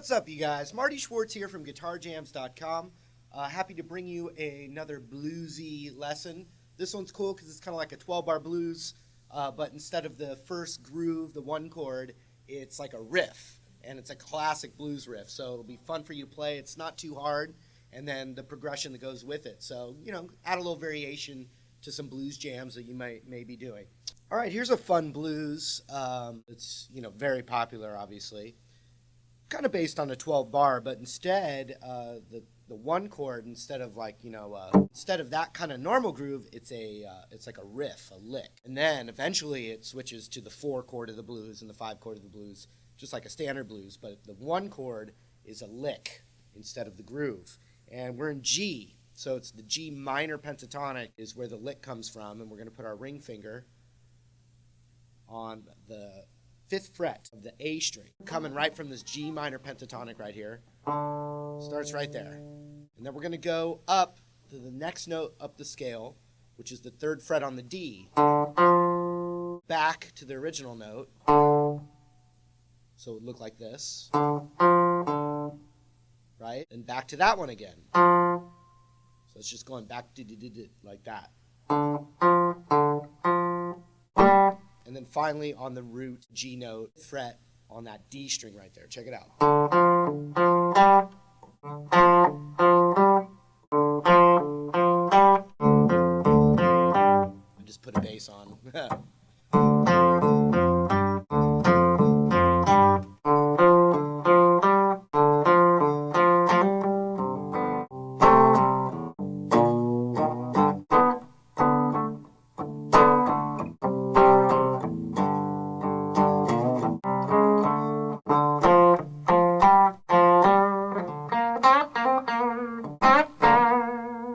What's up, you guys? Marty Schwartz here from GuitarJams.com. Happy to bring you another bluesy lesson. This one's cool because it's kind of like a 12-bar blues, but instead of the first groove, the one chord, it's like a riff, and it's a classic blues riff. So it'll be fun for you to play. It's not too hard, and then the progression that goes with it. So, you know, add a little variation to some blues jams that you may be doing. All right, here's a fun blues. It's, very popular, obviously. Kind of based on a 12 bar, but instead the one chord, instead of instead of that kind of normal groove, it's like a riff, a lick, and then eventually it switches to the 4 chord of the blues and the 5 chord of the blues, just like a standard blues. But the one chord is a lick instead of the groove, and we're in G, so it's the G minor pentatonic is where the lick comes from, and we're going to put our ring finger on the 5th fret of the A string, coming right from this G minor pentatonic right here. Starts right there. And then we're going to go up to the next note up the scale, which is the 3rd fret on the D. Back to the original note. So it would look like this. Right? And back to that one again. So it's just going back like that. And then finally on the root G note fret on that D string right there. Check it out. I just put a bass on.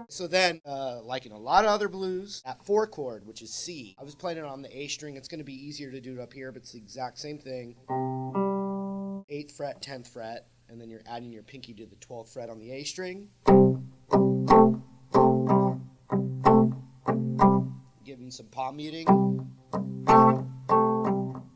So then, like in a lot of other blues, that 4 chord, which is C, I was playing it on the A string. It's going to be easier to do it up here, but it's the exact same thing. 8th fret, 10th fret, and then you're adding your pinky to the 12th fret on the A string. Give them some palm muting.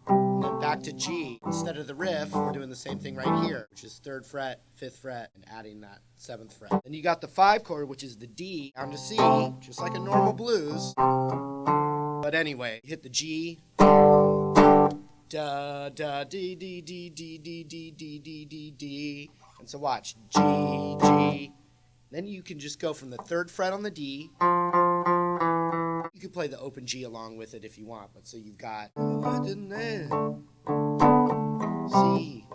And then back to G. Instead of the riff, we're doing the same thing right here, which is 3rd fret, 5th fret, and adding that 7th fret. Then you got the 5 chord, which is the D, down to C, just like a normal blues. But anyway, hit the G, da, da, D, D, D, D, D, D, D, D, D, D. And so watch, G, G. Then you can just go from the 3rd fret on the D. You can play the open G along with it if you want, but so you've got C,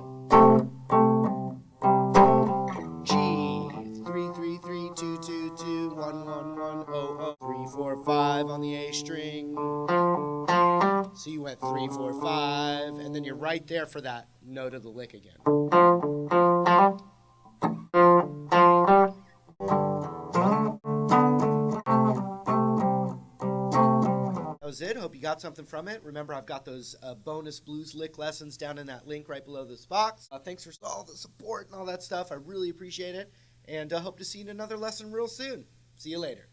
G, 3 3 3 2 2 2 1 1 1 0 0 3 4 5 on the A string. So you went 3 4 5, and then you're right there for that note of the lick again. That was it. Hope you got something from it. Remember, I've got those bonus blues lick lessons down in that link right below this box. Thanks for all the support and all that stuff. I really appreciate it. And I hope to see you in another lesson real soon. See you later.